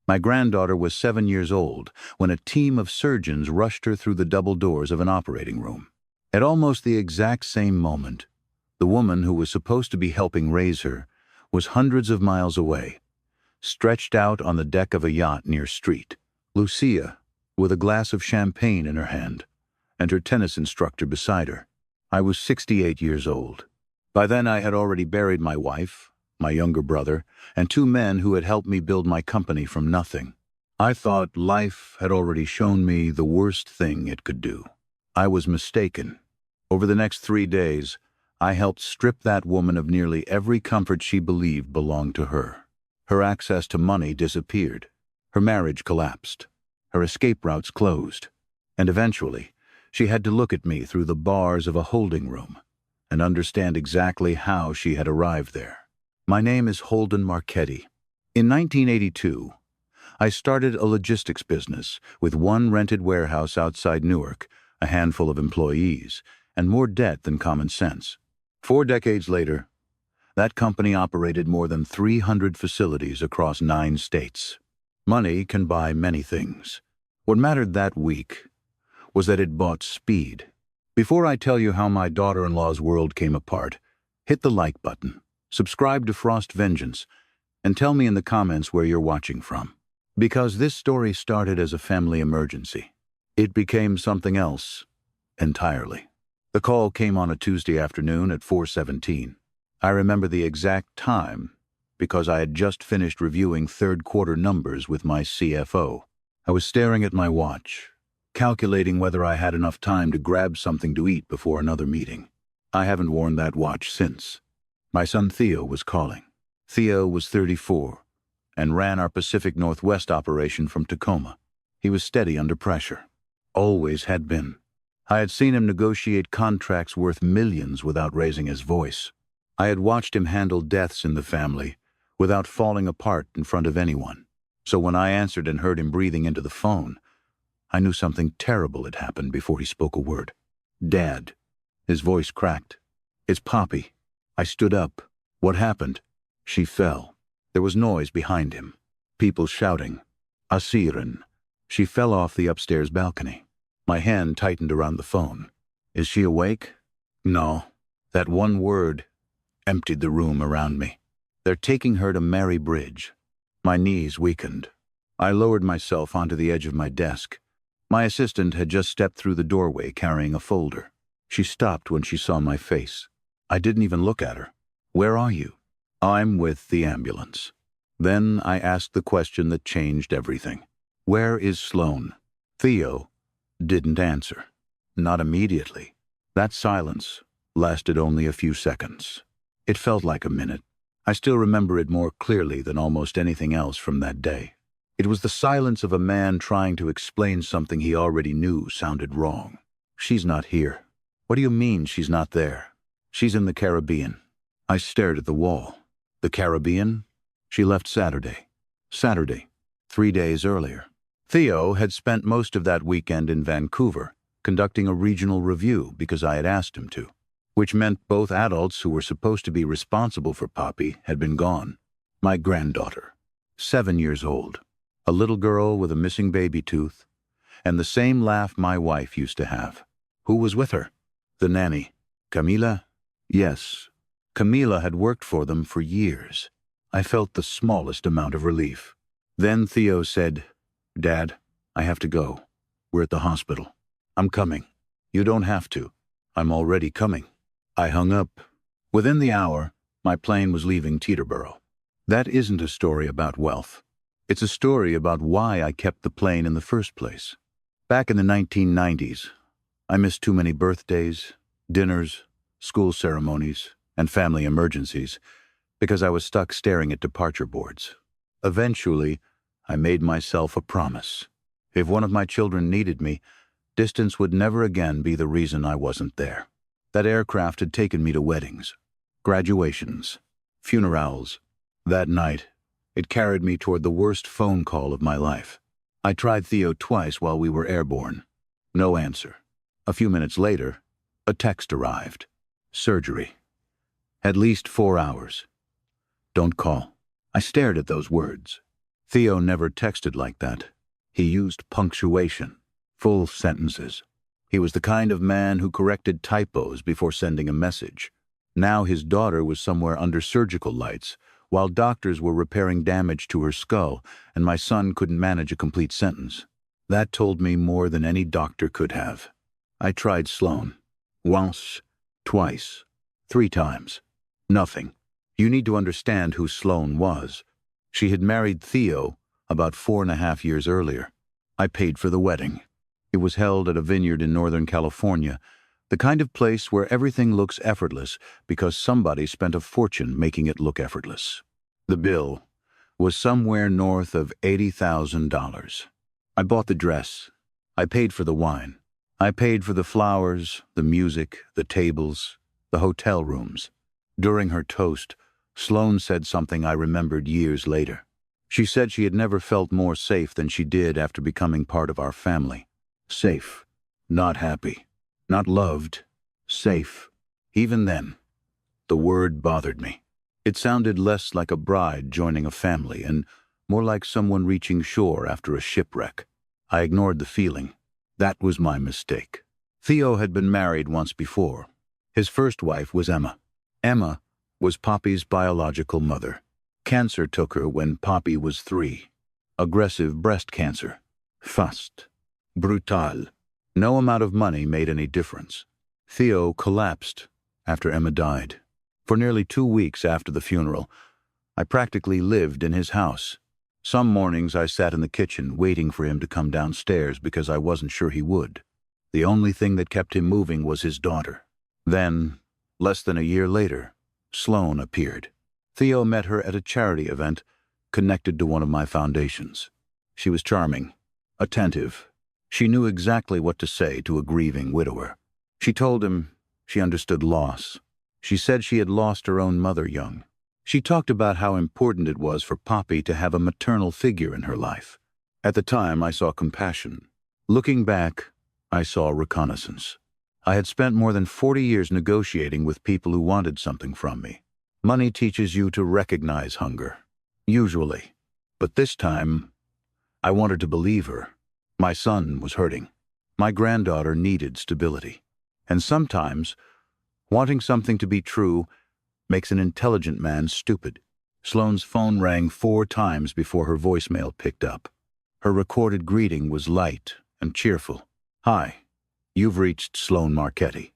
My granddaughter was 7 years old when a team of surgeons rushed her through the double doors of an operating room. At almost the exact same moment, the woman who was supposed to be helping raise her was hundreds of miles away, stretched out on the deck of a yacht near street, Lucia, with a glass of champagne in her hand, and her tennis instructor beside her. I was 68 years old. By then I had already buried my wife, my younger brother, and 2 men who had helped me build my company from nothing. I thought life had already shown me the worst thing it could do. I was mistaken. Over the next 3 days, I helped strip that woman of nearly every comfort she believed belonged to her. Her access to money disappeared. Her marriage collapsed. Her escape routes closed. And eventually, she had to look at me through the bars of a holding room and understand exactly how she had arrived there. My name is Holden Marchetti. In 1982, I started a logistics business with 1 rented warehouse outside Newark, a handful of employees, and more debt than common sense. 4 decades later, that company operated more than 300 facilities across 9 states. Money can buy many things. What mattered that week was that it bought speed. Before I tell you how my daughter-in-law's world came apart, hit the like button, subscribe to Frost Vengeance, and tell me in the comments where you're watching from. Because this story started as a family emergency. It became something else entirely. The call came on a Tuesday afternoon at 4:17. I remember the exact time because I had just finished reviewing third-quarter numbers with my CFO. I was staring at my watch, calculating whether I had enough time to grab something to eat before another meeting. I haven't worn that watch since. My son Theo was calling. Theo was 34 and ran our Pacific Northwest operation from Tacoma. He was steady under pressure. Always had been. I had seen him negotiate contracts worth millions without raising his voice. I had watched him handle deaths in the family without falling apart in front of anyone. So when I answered and heard him breathing into the phone, I knew something terrible had happened before he spoke a word. "Dad." His voice cracked. "It's Poppy." I stood up. "What happened?" She fell. There was noise behind him. People shouting. "A siren." She fell off the upstairs balcony. My hand tightened around the phone. "Is she awake?" "No." That one word emptied the room around me. "They're taking her to Mary Bridge." My knees weakened. I lowered myself onto the edge of my desk. My assistant had just stepped through the doorway carrying a folder. She stopped when she saw my face. I didn't even look at her. "Where are you?" "I'm with the ambulance." Then I asked the question that changed everything. "Where is Sloan?" Theo didn't answer. Not immediately. That silence lasted only a few seconds. It felt like a minute. I still remember it more clearly than almost anything else from that day. It was the silence of a man trying to explain something he already knew sounded wrong. "She's not here." "What do you mean she's not there?" "She's in the Caribbean." I stared at the wall. The Caribbean? She left Saturday. Saturday, 3 days earlier. Theo had spent most of that weekend in Vancouver, conducting a regional review because I had asked him to, which meant both adults who were supposed to be responsible for Poppy had been gone. My granddaughter, 7 years old, a little girl with a missing baby tooth, and the same laugh my wife used to have. Who was with her? The nanny. Camila? Yes. Camila had worked for them for years. I felt the smallest amount of relief. Then Theo said, "Dad, I have to go. We're at the hospital." "I'm coming." "You don't have to. I'm already coming." I hung up. Within the hour, my plane was leaving Teterboro. That isn't a story about wealth. It's a story about why I kept the plane in the first place. Back in the 1990s, I missed too many birthdays, dinners, school ceremonies, and family emergencies because I was stuck staring at departure boards. Eventually, I made myself a promise. If one of my children needed me, distance would never again be the reason I wasn't there. That aircraft had taken me to weddings, graduations, funerals. That night, it carried me toward the worst phone call of my life. I tried Theo twice while we were airborne. No answer. A few minutes later, a text arrived. Surgery. At least 4 hours. Don't call. I stared at those words. Theo never texted like that. He used punctuation, full sentences. He was the kind of man who corrected typos before sending a message. Now his daughter was somewhere under surgical lights, while doctors were repairing damage to her skull, and my son couldn't manage a complete sentence. That told me more than any doctor could have. I tried Sloan. Once, twice, 3 times. Nothing. You need to understand who Sloan was. She had married Theo about 4.5 years earlier. I paid for the wedding. It was held at a vineyard in Northern California, the kind of place where everything looks effortless because somebody spent a fortune making it look effortless. The bill was somewhere north of $80,000. I bought the dress. I paid for the wine. I paid for the flowers, the music, the tables, the hotel rooms. During her toast, Sloan said something I remembered years later. She said she had never felt more safe than she did after becoming part of our family. Safe. Not happy. Not loved. Safe. Even then, the word bothered me. It sounded less like a bride joining a family and more like someone reaching shore after a shipwreck. I ignored the feeling. That was my mistake. Theo had been married once before. His first wife was Emma. Emma was Poppy's biological mother. Cancer took her when Poppy was 3. Aggressive breast cancer. Fast. Brutal. No amount of money made any difference. Theo collapsed after Emma died. For nearly 2 weeks after the funeral, I practically lived in his house. Some mornings I sat in the kitchen waiting for him to come downstairs because I wasn't sure he would. The only thing that kept him moving was his daughter. Then, less than a year later, Sloan appeared. Theo met her at a charity event connected to one of my foundations. She was charming, attentive. She knew exactly what to say to a grieving widower. She told him she understood loss. She said she had lost her own mother young. She talked about how important it was for Poppy to have a maternal figure in her life. At the time, I saw compassion. Looking back, I saw reconnaissance. I had spent more than 40 years negotiating with people who wanted something from me. Money teaches you to recognize hunger. Usually. But this time, I wanted to believe her. My son was hurting. My granddaughter needed stability. And sometimes, wanting something to be true makes an intelligent man stupid. Sloan's phone rang 4 times before her voicemail picked up. Her recorded greeting was light and cheerful. "Hi, you've reached Sloan Marchetti.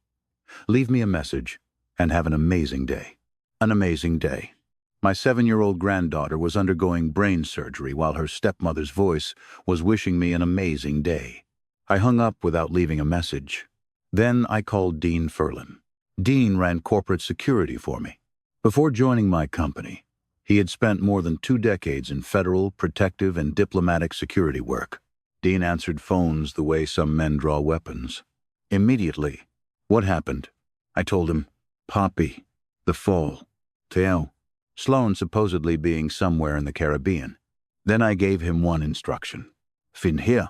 Leave me a message and have an amazing day." An amazing day. My 7-year-old granddaughter was undergoing brain surgery while her stepmother's voice was wishing me an amazing day. I hung up without leaving a message. Then I called Dean Ferlin. Dean ran corporate security for me. Before joining my company, he had spent more than 2 decades in federal, protective, and diplomatic security work. Dean answered phones the way some men draw weapons. Immediately, "What happened?" I told him. "Poppy. The fall. Theo." Sloan supposedly being somewhere in the Caribbean. Then I gave him one instruction. "Fin here."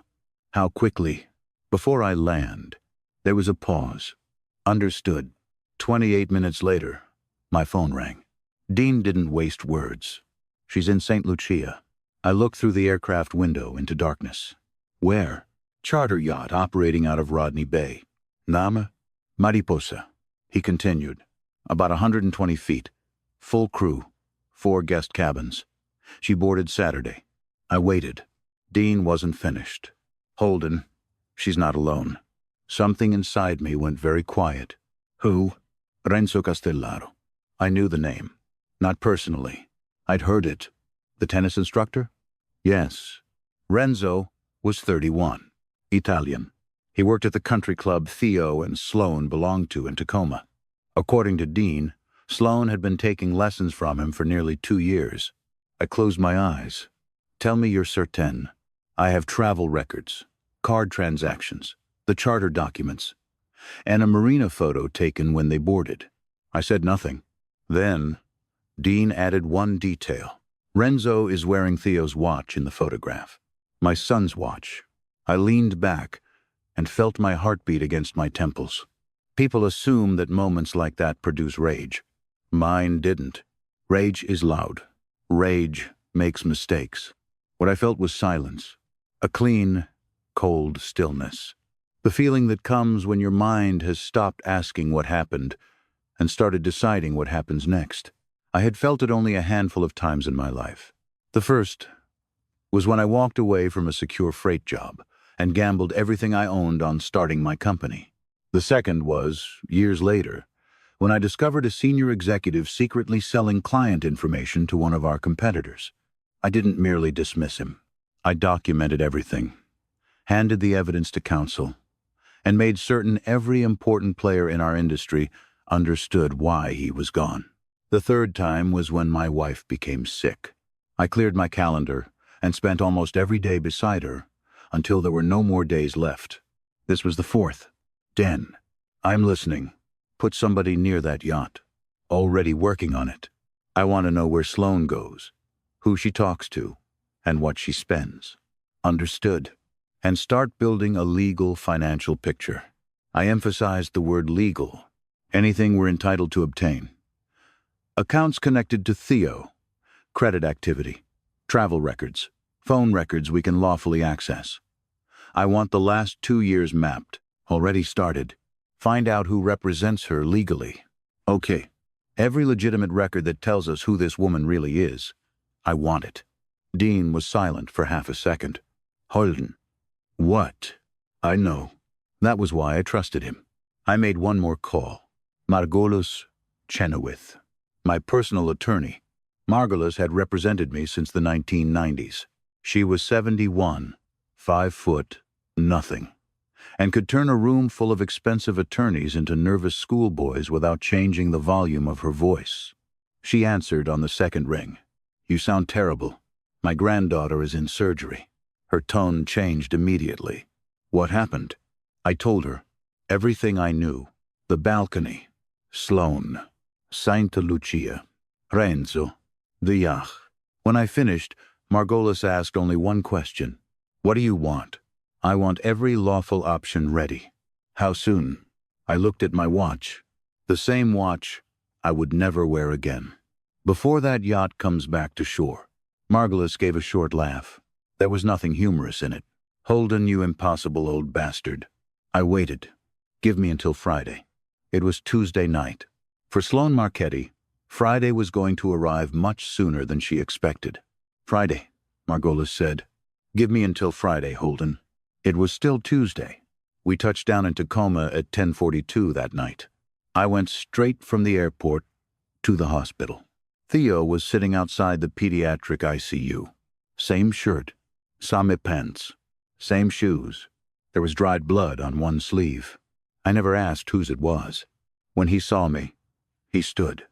"How quickly?" "Before I land." There was a pause. "Understood." 28 minutes later, my phone rang. Dean didn't waste words. "She's in St. Lucia." I looked through the aircraft window into darkness. "Where?" "Charter yacht operating out of Rodney Bay." "Name?" "Mariposa." He continued. "About 120 feet. Full crew. 4 guest cabins. She boarded Saturday." I waited. Dean wasn't finished. "Holden, she's not alone." Something inside me went very quiet. "Who?" "Renzo Castellaro." I knew the name. Not personally. I'd heard it. "The tennis instructor?" "Yes." Renzo was 31. Italian. He worked at the country club Theo and Sloan belonged to in Tacoma. According to Dean, Sloan had been taking lessons from him for nearly 2 years. I closed my eyes. "Tell me you're certain." "I have travel records, card transactions, the charter documents, and a marina photo taken when they boarded." I said nothing. Then, Dean added one detail. "Renzo is wearing Theo's watch in the photograph. My son's watch." I leaned back and felt my heartbeat against my temples. People assume that moments like that produce rage. Mine didn't. Rage is loud. Rage makes mistakes. What I felt was silence, a clean, cold stillness. The feeling that comes when your mind has stopped asking what happened and started deciding what happens next. I had felt it only a handful of times in my life. The first was when I walked away from a secure freight job and gambled everything I owned on starting my company. The second was, years later, when I discovered a senior executive secretly selling client information to one of our competitors. I didn't merely dismiss him. I documented everything, handed the evidence to counsel, and made certain every important player in our industry understood why he was gone. The third time was when my wife became sick. I cleared my calendar and spent almost every day beside her until there were no more days left. This was the fourth. Den, I'm listening. Put somebody near that yacht. Already working on it. I want to know where Sloane goes, who she talks to, and what she spends. Understood. And start building a legal financial picture. I emphasized the word legal. Anything we're entitled to obtain. Accounts connected to Theo, credit activity, travel records, phone records we can lawfully access. I want the last 2 years mapped, already started. Find out who represents her legally. Okay, every legitimate record that tells us who this woman really is. I want it. Dean was silent for half a second. Holden. What? I know. That was why I trusted him. I made one more call. Margolis Chenoweth. My personal attorney. Margolis had represented me since the 1990s. She was 71, 5 foot, nothing, and could turn a room full of expensive attorneys into nervous schoolboys without changing the volume of her voice. She answered on the second ring. You sound terrible. My granddaughter is in surgery. Her tone changed immediately. What happened? I told her. Everything I knew. The balcony. Sloane. Santa Lucia. Renzo. The yacht. When I finished, Margolis asked only one question. What do you want? I want every lawful option ready. How soon? I looked at my watch. The same watch I would never wear again. Before that yacht comes back to shore. Margolis gave a short laugh. There was nothing humorous in it. Holden, you impossible old bastard. I waited. Give me until Friday. It was Tuesday night. For Sloane Marchetti, Friday was going to arrive much sooner than she expected. Friday, Margolis said. Give me until Friday, Holden. It was still Tuesday. We touched down in Tacoma at 10:42 that night. I went straight from the airport to the hospital. Theo was sitting outside the pediatric ICU. Same shirt, same pants, same shoes. There was dried blood on one sleeve. I never asked whose it was. When he saw me, he stood.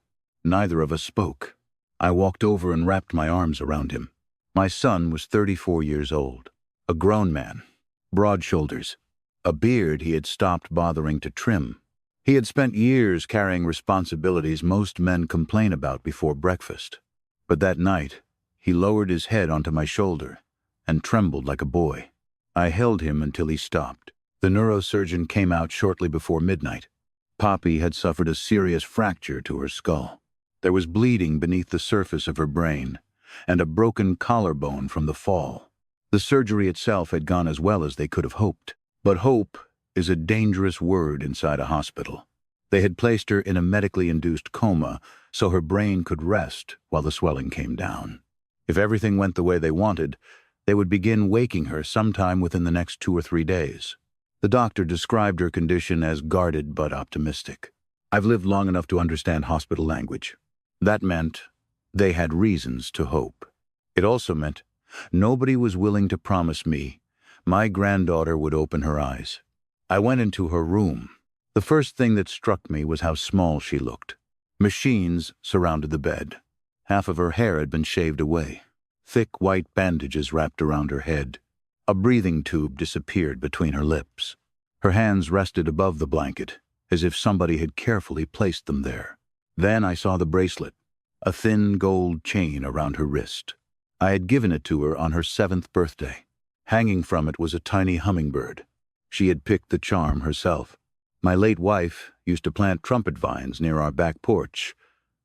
Neither of us spoke. I walked over and wrapped my arms around him. My son was 34 years old, a grown man, broad shoulders, a beard he had stopped bothering to trim. He had spent years carrying responsibilities most men complain about before breakfast. But that night, he lowered his head onto my shoulder and trembled like a boy. I held him until he stopped. The neurosurgeon came out shortly before midnight. Poppy had suffered a serious fracture to her skull. There was bleeding beneath the surface of her brain, and a broken collarbone from the fall. The surgery itself had gone as well as they could have hoped. But hope is a dangerous word inside a hospital. They had placed her in a medically induced coma so her brain could rest while the swelling came down. If everything went the way they wanted, they would begin waking her sometime within the next 2 or 3 days. The doctor described her condition as guarded but optimistic. I've lived long enough to understand hospital language. That meant they had reasons to hope. It also meant nobody was willing to promise me my granddaughter would open her eyes. I went into her room. The first thing that struck me was how small she looked. Machines surrounded the bed. Half of her hair had been shaved away. Thick white bandages wrapped around her head. A breathing tube disappeared between her lips. Her hands rested above the blanket, as if somebody had carefully placed them there. Then I saw the bracelet, a thin gold chain around her wrist. I had given it to her on her 7th birthday. Hanging from it was a tiny hummingbird. She had picked the charm herself. My late wife used to plant trumpet vines near our back porch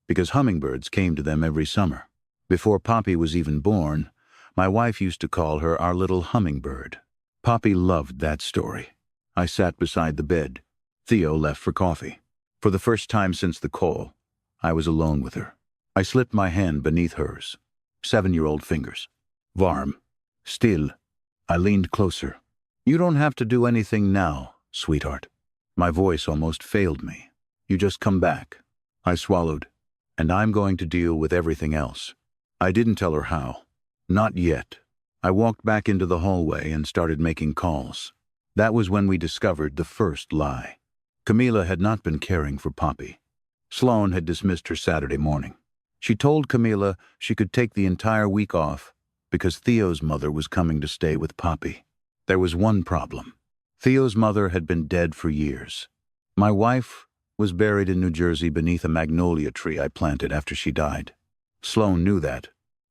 because hummingbirds came to them every summer. Before Poppy was even born, My wife used to call her our little hummingbird. Poppy loved that story. I sat beside the bed. Theo left for coffee. For the first time since the call, I was alone with her. I slipped my hand beneath hers. 7-year-old fingers. Warm. Still. I leaned closer. You don't have to do anything now, sweetheart. My voice almost failed me. You just come back. I swallowed. And I'm going to deal with everything else. I didn't tell her how. Not yet. I walked back into the hallway and started making calls. That was when we discovered the first lie. Camila had not been caring for Poppy. Sloan had dismissed her Saturday morning. She told Camila she could take the entire week off because Theo's mother was coming to stay with Poppy. There was one problem. Theo's mother had been dead for years. My wife was buried in New Jersey beneath a magnolia tree I planted after she died. Sloan knew that.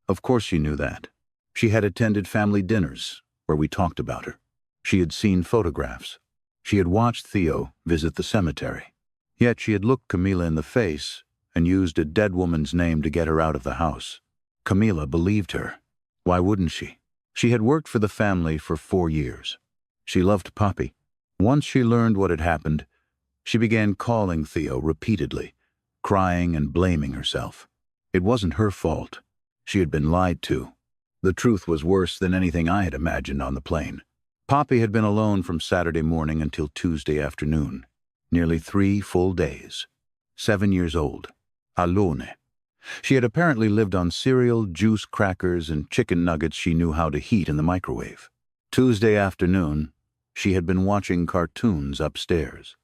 Of course she knew that. She had attended family dinners where we talked about her. She had seen photographs. She had watched Theo visit the cemetery. Yet she had looked Camila in the face and used a dead woman's name to get her out of the house. Camila believed her. Why wouldn't she? She had worked for the family for 4 years. She loved Poppy. Once she learned what had happened, she began calling Theo repeatedly, crying and blaming herself. It wasn't her fault. She had been lied to. The truth was worse than anything I had imagined on the plane. Poppy had been alone from Saturday morning until Tuesday afternoon. Nearly 3 full days. 7 years old. Alone. She had apparently lived on cereal, juice, crackers, and chicken nuggets she knew how to heat in the microwave. Tuesday afternoon, she had been watching cartoons upstairs.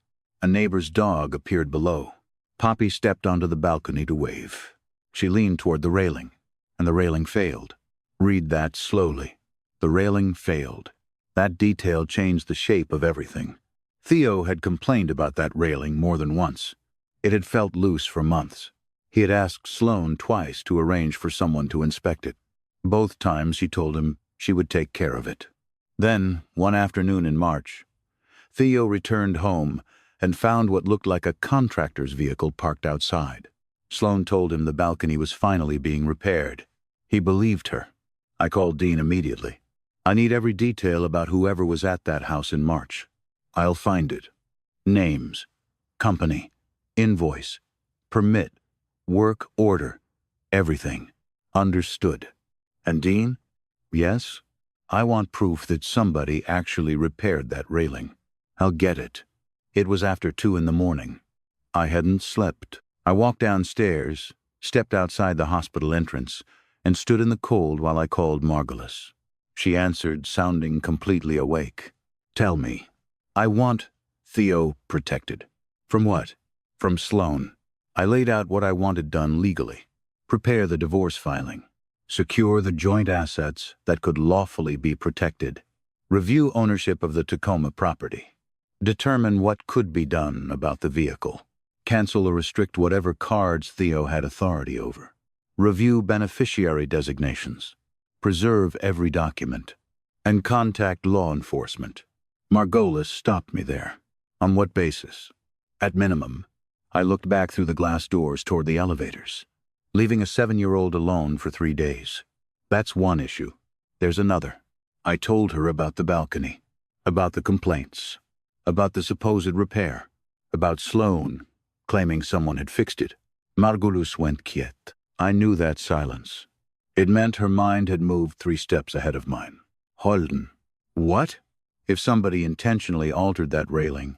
A neighbor's dog appeared below. Poppy stepped onto the balcony to wave. She leaned toward the railing, and the railing failed. Read that slowly. The railing failed. That detail changed the shape of everything. Theo had complained about that railing more than once. It had felt loose for months. He had asked Sloan twice to arrange for someone to inspect it. Both times she told him she would take care of it. Then, one afternoon in March, Theo returned home and found what looked like a contractor's vehicle parked outside. Sloan told him the balcony was finally being repaired. He believed her. I called Dean immediately. I need every detail about whoever was at that house in March. I'll find it. Names, company, invoice, permit, work order, everything. Understood. And Dean? Yes? I want proof that somebody actually repaired that railing. I'll get it. It was after 2 in the morning. I hadn't slept. I walked downstairs, stepped outside the hospital entrance, and stood in the cold while I called Margulis. She answered, sounding completely awake. Tell me. I want Theo protected. From what? From Sloan. I laid out what I wanted done legally. Prepare the divorce filing. Secure the joint assets that could lawfully be protected. Review ownership of the Tacoma property. Determine what could be done about the vehicle. Cancel or restrict whatever cards Theo had authority over. Review beneficiary designations. Preserve every document. And contact law enforcement. Margulis stopped me there. On what basis? At minimum, I looked back through the glass doors toward the elevators, leaving a 7-year-old alone for 3 days. That's one issue. There's another. I told her about the balcony, about the complaints, about the supposed repair, about Sloan claiming someone had fixed it. Margulis went quiet. I knew that silence. It meant her mind had moved 3 steps ahead of mine. Holden. What? If somebody intentionally altered that railing,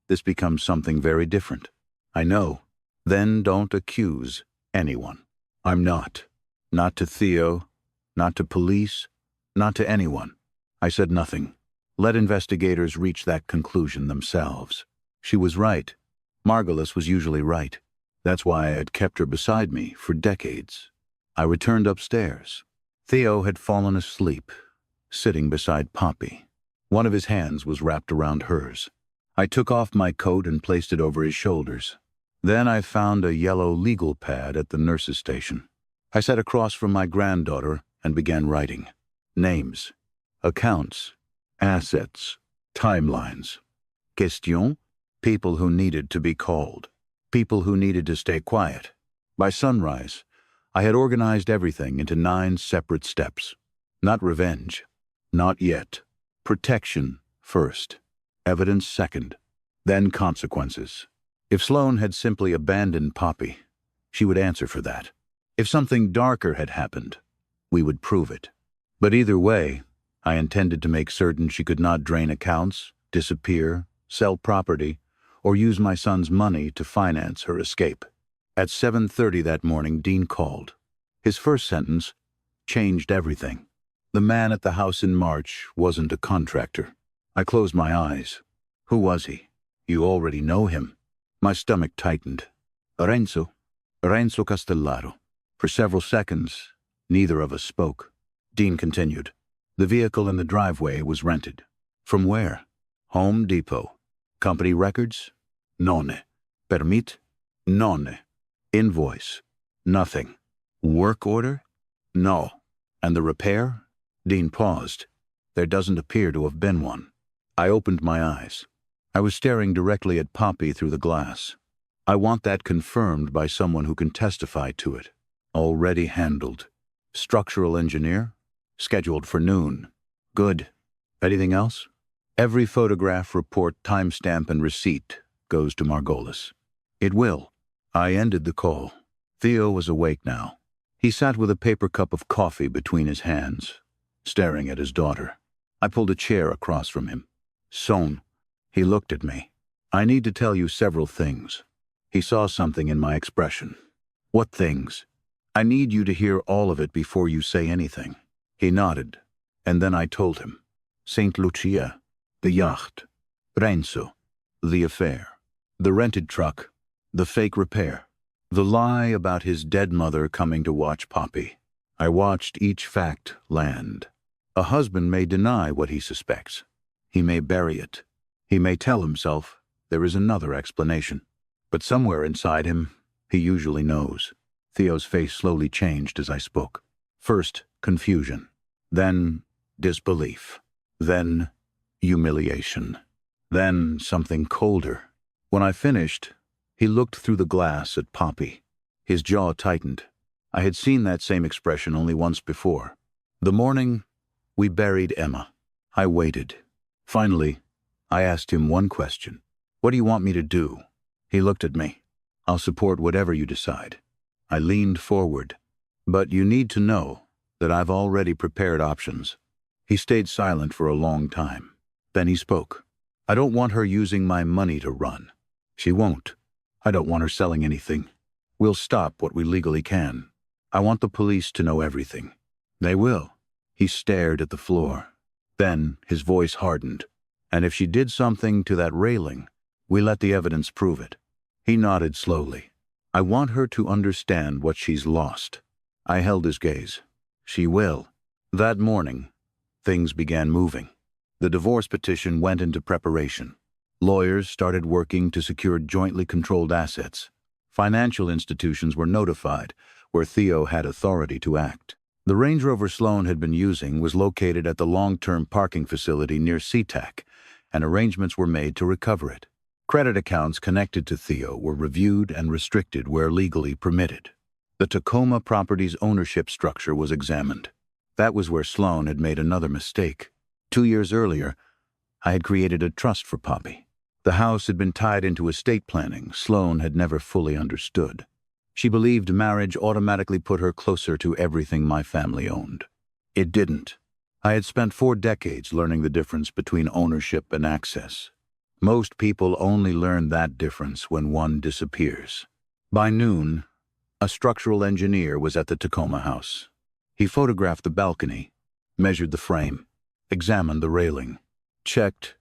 this becomes something very different. I know. Then don't accuse anyone. I'm not. Not to Theo, not to police, not to anyone. I said nothing. Let investigators reach that conclusion themselves. She was right. Margulis was usually right. That's why I had kept her beside me for decades. I returned upstairs. Theo had fallen asleep, sitting beside Poppy. One of his hands was wrapped around hers. I took off my coat and placed it over his shoulders. Then I found a yellow legal pad at the nurse's station. I sat across from my granddaughter and began writing. Names, accounts, assets, timelines. Question, people who needed to be called. People who needed to stay quiet. By sunrise, I had organized everything into 9 separate steps. Not revenge. Not yet. Protection first. Evidence second. Then consequences. If Sloane had simply abandoned Poppy, she would answer for that. If something darker had happened, we would prove it. But either way, I intended to make certain she could not drain accounts, disappear, sell property, or use my son's money to finance her escape. At 7:30 that morning, Dean called. His first sentence changed everything. The man at the house in March wasn't a contractor. I closed my eyes. Who was he? You already know him. My stomach tightened. Renzo Castellaro. For several seconds, neither of us spoke. Dean continued. The vehicle in the driveway was rented. From where? Home Depot. Company records? None. Permit? None. Invoice? Nothing. Work order? No. And the repair? Dean paused. There doesn't appear to have been one. I opened my eyes. I was staring directly at Poppy through the glass. I want that confirmed by someone who can testify to it. Already handled. Structural engineer? Scheduled for noon. Good. Anything else? Every photograph, report, timestamp, and receipt goes to Margolis. It will. I ended the call. Theo was awake now. He sat with a paper cup of coffee between his hands, staring at his daughter. I pulled a chair across from him. Son. He looked at me. I need to tell you several things. He saw something in my expression. What things? I need you to hear all of it before you say anything. He nodded, and then I told him. St. Lucia, the yacht, Renzo, the affair, the rented truck, the fake repair, the lie about his dead mother coming to watch Poppy. I watched each fact land. A husband may deny what he suspects. He may bury it. He may tell himself there is another explanation. But somewhere inside him, he usually knows. Theo's face slowly changed as I spoke. First, confusion. Then, disbelief. Then, humiliation. Then, something colder. When I finished, he looked through the glass at Poppy. His jaw tightened. I had seen that same expression only once before. The morning, we buried Emma. I waited. Finally, I asked him one question. What do you want me to do? He looked at me. I'll support whatever you decide. I leaned forward. But you need to know that I've already prepared options. He stayed silent for a long time. Then he spoke. I don't want her using my money to run. She won't. I don't want her selling anything. We'll stop what we legally can. I want the police to know everything. They will. He stared at the floor. Then his voice hardened. And if she did something to that railing, we let the evidence prove it. He nodded slowly. I want her to understand what she's lost. I held his gaze. She will. That morning, things began moving. The divorce petition went into preparation. Lawyers started working to secure jointly controlled assets. Financial institutions were notified, where Theo had authority to act. The Range Rover Sloane had been using was located at the long-term parking facility near SeaTac, and arrangements were made to recover it. Credit accounts connected to Theo were reviewed and restricted where legally permitted. The Tacoma property's ownership structure was examined. That was where Sloane had made another mistake. 2 years earlier, I had created a trust for Poppy. The house had been tied into estate planning Sloane had never fully understood. She believed marriage automatically put her closer to everything my family owned. It didn't. I had spent 4 decades learning the difference between ownership and access. Most people only learn that difference when one disappears. By noon, a structural engineer was at the Tacoma house. He photographed the balcony, measured the frame, examined the railing, checked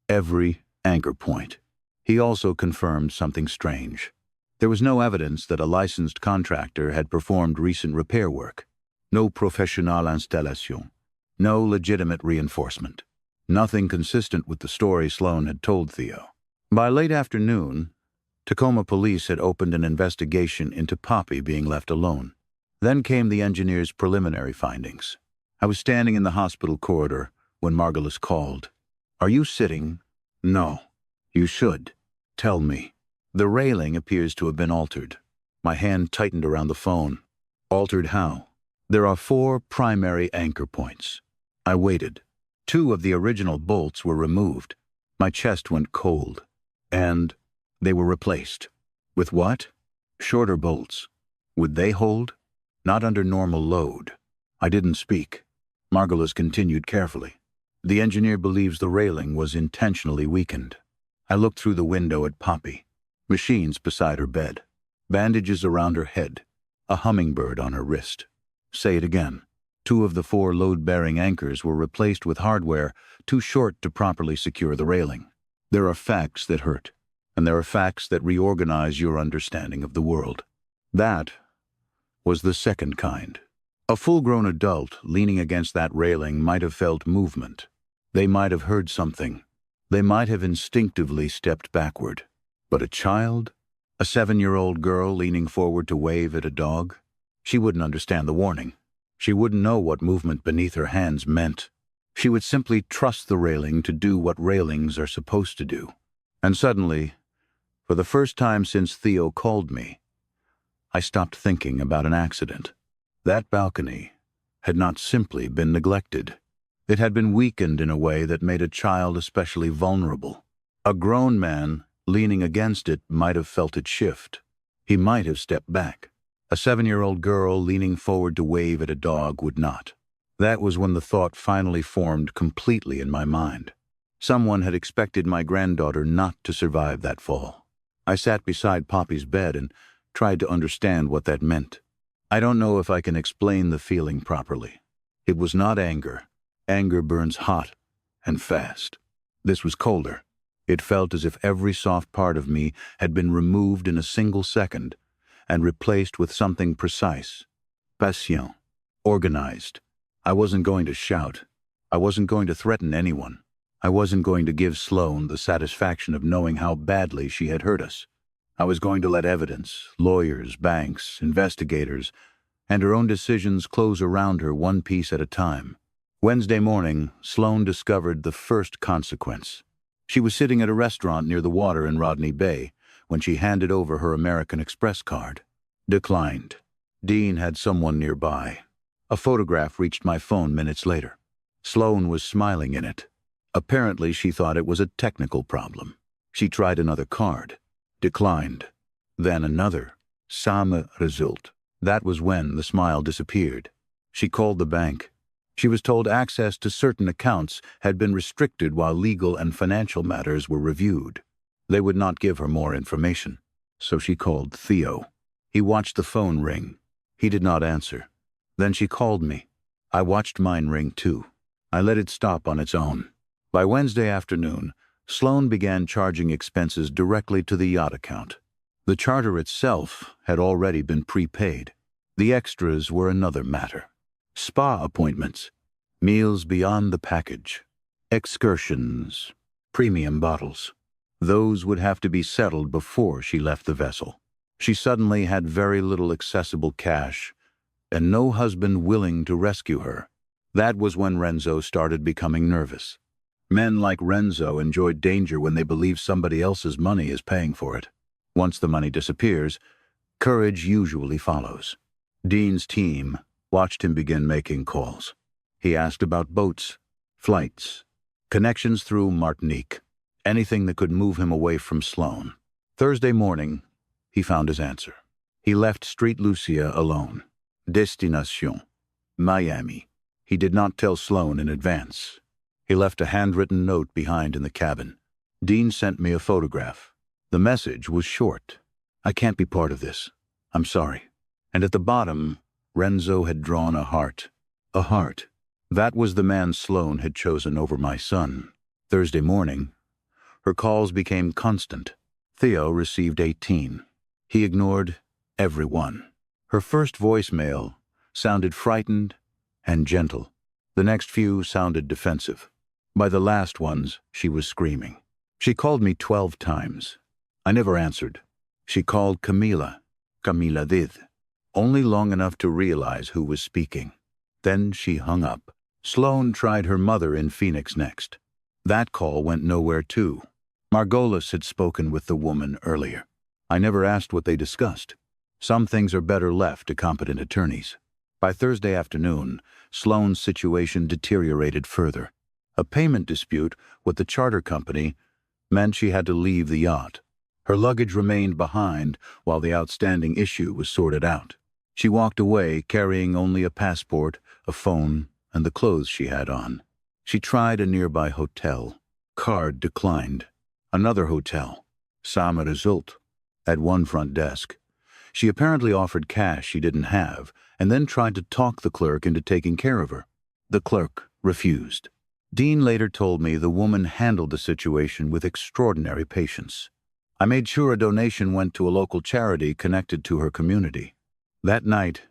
every anchor point. He also confirmed something strange. There was no evidence that a licensed contractor had performed recent repair work. No professionnel installation. No legitimate reinforcement. Nothing consistent with the story Sloane had told Theo. By late afternoon, Tacoma police had opened an investigation into Poppy being left alone. Then came the engineer's preliminary findings. I was standing in the hospital corridor when Margolis called. Are you sitting? No. You should. Tell me. The railing appears to have been altered. My hand tightened around the phone. Altered how? There are 4 primary anchor points. I waited. 2 of the original bolts were removed. My chest went cold. And they were replaced. With what? Shorter bolts. Would they hold? Not under normal load. I didn't speak. Margolis continued carefully. The engineer believes the railing was intentionally weakened. I looked through the window at Poppy. Machines beside her bed. Bandages around her head. A hummingbird on her wrist. Say it again. 2 of the 4 load-bearing anchors were replaced with hardware too short to properly secure the railing. There are facts that hurt, and there are facts that reorganize your understanding of the world. That was the second kind. A full-grown adult leaning against that railing might have felt movement. They might have heard something. They might have instinctively stepped backward. But a child? A 7-year-old girl leaning forward to wave at a dog? She wouldn't understand the warning. She wouldn't know what movement beneath her hands meant. She would simply trust the railing to do what railings are supposed to do. And suddenly, for the first time since Theo called me, I stopped thinking about an accident. That balcony had not simply been neglected. It had been weakened in a way that made a child especially vulnerable. A grown man leaning against it might have felt it shift. He might have stepped back. A 7-year-old girl leaning forward to wave at a dog would not. That was when the thought finally formed completely in my mind. Someone had expected my granddaughter not to survive that fall. I sat beside Poppy's bed and tried to understand what that meant. I don't know if I can explain the feeling properly. It was not anger. Anger burns hot and fast. This was colder. It felt as if every soft part of me had been removed in a single second and replaced with something precise, patient, organized. I wasn't going to shout. I wasn't going to threaten anyone. I wasn't going to give Sloane the satisfaction of knowing how badly she had hurt us. I was going to let evidence, lawyers, banks, investigators, and her own decisions close around her one piece at a time. Wednesday morning, Sloane discovered the first consequence. She was sitting at a restaurant near the water in Rodney Bay when she handed over her American Express card. Declined. Dean had someone nearby. A photograph reached my phone minutes later. Sloane was smiling in it. Apparently, she thought it was a technical problem. She tried another card. Declined. Then another. Same result. That was when the smile disappeared. She called the bank. She was told access to certain accounts had been restricted while legal and financial matters were reviewed. They would not give her more information. So she called Theo. He watched the phone ring. He did not answer. Then she called me. I watched mine ring too. I let it stop on its own. By Wednesday afternoon, Sloane began charging expenses directly to the yacht account. The charter itself had already been prepaid. The extras were another matter. Spa appointments, meals beyond the package, excursions, premium bottles. Those would have to be settled before she left the vessel. She suddenly had very little accessible cash, and no husband willing to rescue her. That was when Renzo started becoming nervous. Men like Renzo enjoy danger when they believe somebody else's money is paying for it. Once the money disappears, courage usually follows. Dean's team watched him begin making calls. He asked about boats, flights, connections through Martinique, anything that could move him away from Sloane. Thursday morning, he found his answer. He left Street Lucia alone. Destination, Miami. He did not tell Sloane in advance. He left a handwritten note behind in the cabin. Dean sent me a photograph. The message was short. I can't be part of this. I'm sorry. And at the bottom, Renzo had drawn a heart. A heart. That was the man Sloane had chosen over my son. Thursday morning, her calls became constant. Theo received 18. He ignored everyone. Her first voicemail sounded frightened and gentle. The next few sounded defensive. By the last ones, she was screaming. She called me 12 times. I never answered. She called Camila did. Only long enough to realize who was speaking. Then she hung up. Sloane tried her mother in Phoenix next. That call went nowhere too. Margolis had spoken with the woman earlier. I never asked what they discussed. Some things are better left to competent attorneys. By Thursday afternoon, Sloane's situation deteriorated further. A payment dispute with the charter company meant she had to leave the yacht. Her luggage remained behind while the outstanding issue was sorted out. She walked away carrying only a passport, a phone, and the clothes she had on. She tried a nearby hotel. Card declined. Another hotel. Sama result. At one front desk. She apparently offered cash she didn't have, and then tried to talk the clerk into taking care of her. The clerk refused. Dean later told me the woman handled the situation with extraordinary patience. I made sure a donation went to a local charity connected to her community. That night,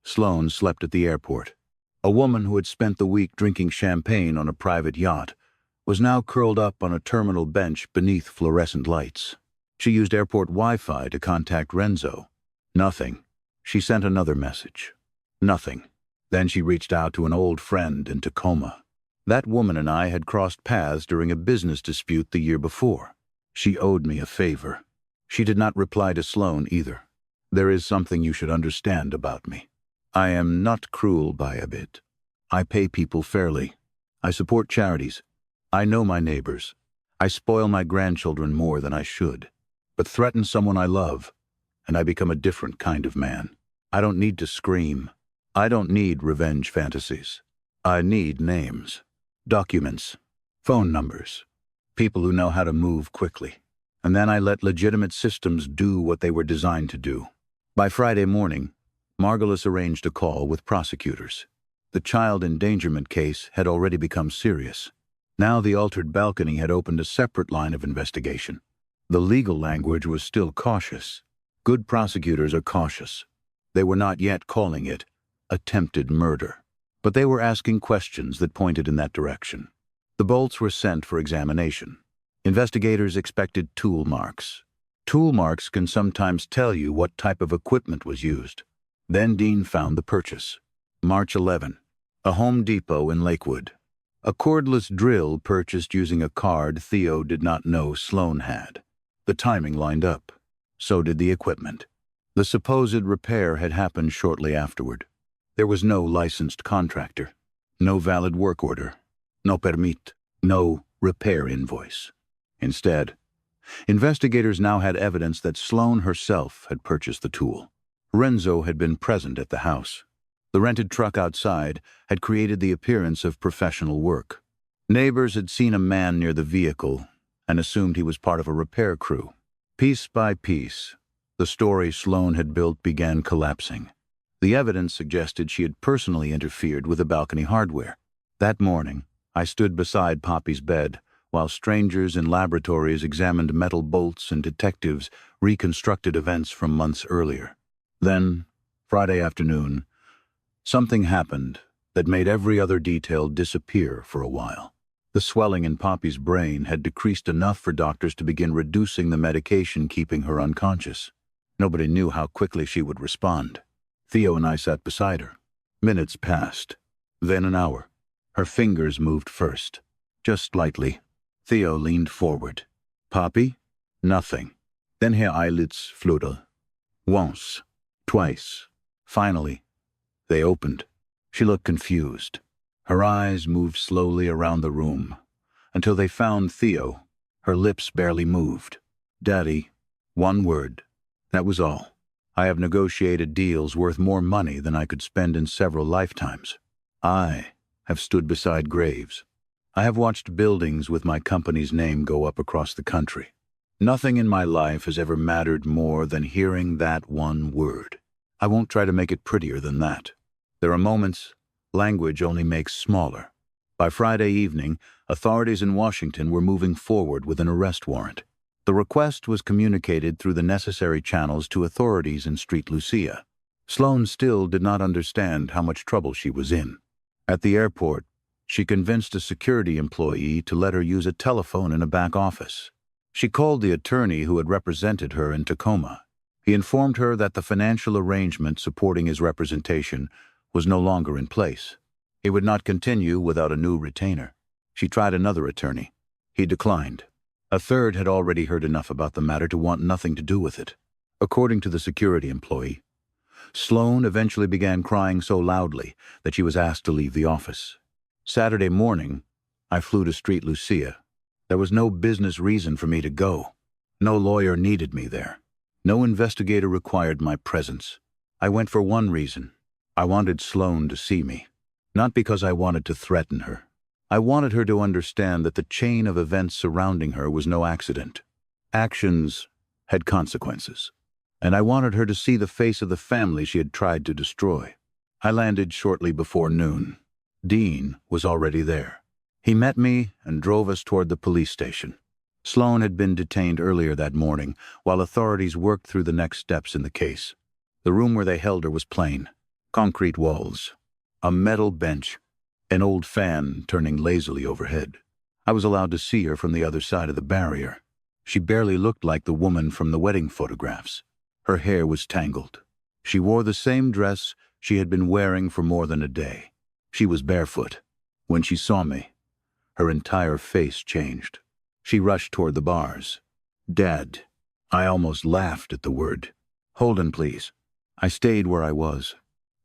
Sloane slept at the airport. A woman who had spent the week drinking champagne on a private yacht was now curled up on a terminal bench beneath fluorescent lights. She used airport Wi-Fi to contact Renzo. Nothing. She sent another message. Nothing. Then she reached out to an old friend in Tacoma. That woman and I had crossed paths during a business dispute the year before. She owed me a favor. She did not reply to Sloane either. There is something you should understand about me. I am not cruel by a bit. I pay people fairly. I support charities. I know my neighbors. I spoil my grandchildren more than I should. But threaten someone I love, and I become a different kind of man. I don't need to scream. I don't need revenge fantasies. I need names, documents, phone numbers, people who know how to move quickly. And then I let legitimate systems do what they were designed to do. By Friday morning, Margulis arranged a call with prosecutors. The child endangerment case had already become serious. Now the altered balcony had opened a separate line of investigation. The legal language was still cautious. Good prosecutors are cautious. They were not yet calling it attempted murder, but they were asking questions that pointed in that direction. The bolts were sent for examination. Investigators expected tool marks. Tool marks can sometimes tell you what type of equipment was used. Then Dean found the purchase. March 11, a Home Depot in Lakewood. A cordless drill purchased using a card Theo did not know Sloane had. The timing lined up. So did the equipment. The supposed repair had happened shortly afterward. There was no licensed contractor, no valid work order, no permit, no repair invoice. Instead, investigators now had evidence that Sloane herself had purchased the tool. Renzo had been present at the house. The rented truck outside had created the appearance of professional work. Neighbors had seen a man near the vehicle and assumed he was part of a repair crew. Piece by piece, the story Sloane had built began collapsing. The evidence suggested she had personally interfered with the balcony hardware. That morning, I stood beside Poppy's bed while strangers in laboratories examined metal bolts and detectives reconstructed events from months earlier. Then, Friday afternoon, something happened that made every other detail disappear for a while. The swelling in Poppy's brain had decreased enough for doctors to begin reducing the medication keeping her unconscious. Nobody knew how quickly she would respond. Theo and I sat beside her. Minutes passed, then an hour. Her fingers moved first, just lightly. Theo leaned forward. Poppy? Nothing. Then her eyelids fluttered. Once. Twice. Finally, they opened. She looked confused. Her eyes moved slowly around the room, until they found Theo. Her lips barely moved. Daddy. One word. That was all. I have negotiated deals worth more money than I could spend in several lifetimes. I have stood beside graves. I have watched buildings with my company's name go up across the country. Nothing in my life has ever mattered more than hearing that one word. I won't try to make it prettier than that. There are moments language only makes smaller. By Friday evening, authorities in Washington were moving forward with an arrest warrant. The request was communicated through the necessary channels to authorities in Street Lucia. Sloane still did not understand how much trouble she was in. At the airport, she convinced a security employee to let her use a telephone in a back office. She called the attorney who had represented her in Tacoma. He informed her that the financial arrangement supporting his representation was no longer in place. He would not continue without a new retainer. She tried another attorney. He declined. A third had already heard enough about the matter to want nothing to do with it. According to the security employee, Sloane eventually began crying so loudly that she was asked to leave the office. Saturday morning, I flew to Street Lucia. There was no business reason for me to go. No lawyer needed me there. No investigator required my presence. I went for one reason. I wanted Sloane to see me. Not because I wanted to threaten her. I wanted her to understand that the chain of events surrounding her was no accident. Actions had consequences. And I wanted her to see the face of the family she had tried to destroy. I landed shortly before noon. Dean was already there. He met me and drove us toward the police station. Sloane had been detained earlier that morning while authorities worked through the next steps in the case. The room where they held her was plain. Concrete walls, a metal bench, an old fan turning lazily overhead. I was allowed to see her from the other side of the barrier. She barely looked like the woman from the wedding photographs. Her hair was tangled. She wore the same dress she had been wearing for more than a day. She was barefoot. When she saw me, her entire face changed. She rushed toward the bars. "Dad." I almost laughed at the word. "Holden, please." I stayed where I was.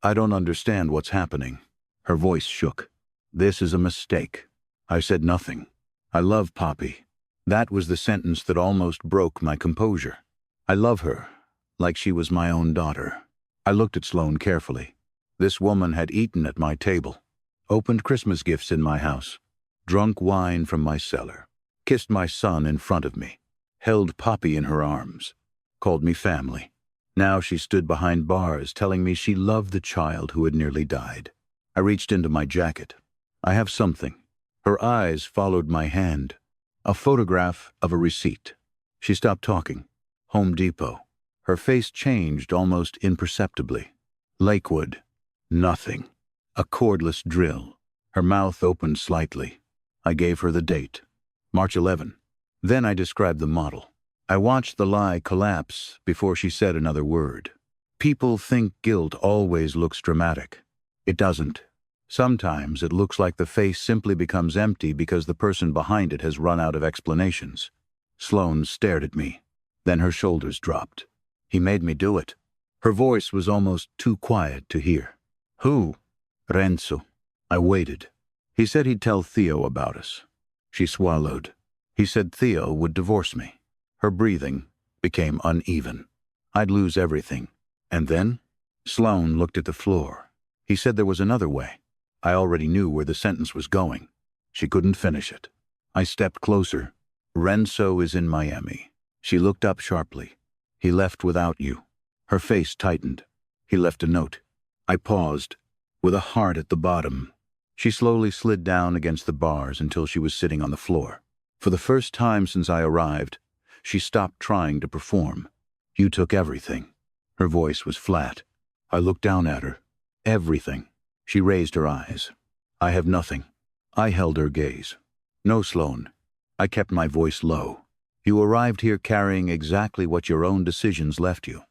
"I don't understand what's happening." Her voice shook. "This is a mistake." I said nothing. "I love Poppy." That was the sentence that almost broke my composure. "I love her, like she was my own daughter." I looked at Sloane carefully. This woman had eaten at my table, opened Christmas gifts in my house, drunk wine from my cellar, kissed my son in front of me, held Poppy in her arms, called me family. Now she stood behind bars telling me she loved the child who had nearly died. I reached into my jacket. "I have something." Her eyes followed my hand. A photograph of a receipt. She stopped talking. Home Depot. Her face changed almost imperceptibly. Lakewood. Nothing. A cordless drill. Her mouth opened slightly. I gave her the date. March 11. Then I described the model. I watched the lie collapse before she said another word. People think guilt always looks dramatic. It doesn't. Sometimes it looks like the face simply becomes empty because the person behind it has run out of explanations. Sloane stared at me. Then her shoulders dropped. "He made me do it." Her voice was almost too quiet to hear. "Who?" "Renzo." I waited. "He said he'd tell Theo about us." She swallowed. "He said Theo would divorce me." Her breathing became uneven. I'd lose everything. And then? Sloane looked at the floor. "He said there was another way." I already knew where the sentence was going. She couldn't finish it. I stepped closer. "Renzo is in Miami." She looked up sharply. "He left without you." Her face tightened. "He left a note." I paused, with a heart at the bottom. She slowly slid down against the bars until she was sitting on the floor. For the first time since I arrived, she stopped trying to perform. "You took everything." Her voice was flat. I looked down at her. "Everything." She raised her eyes. "I have nothing." I held her gaze. "No, Sloane." I kept my voice low. "You arrived here carrying exactly what your own decisions left you.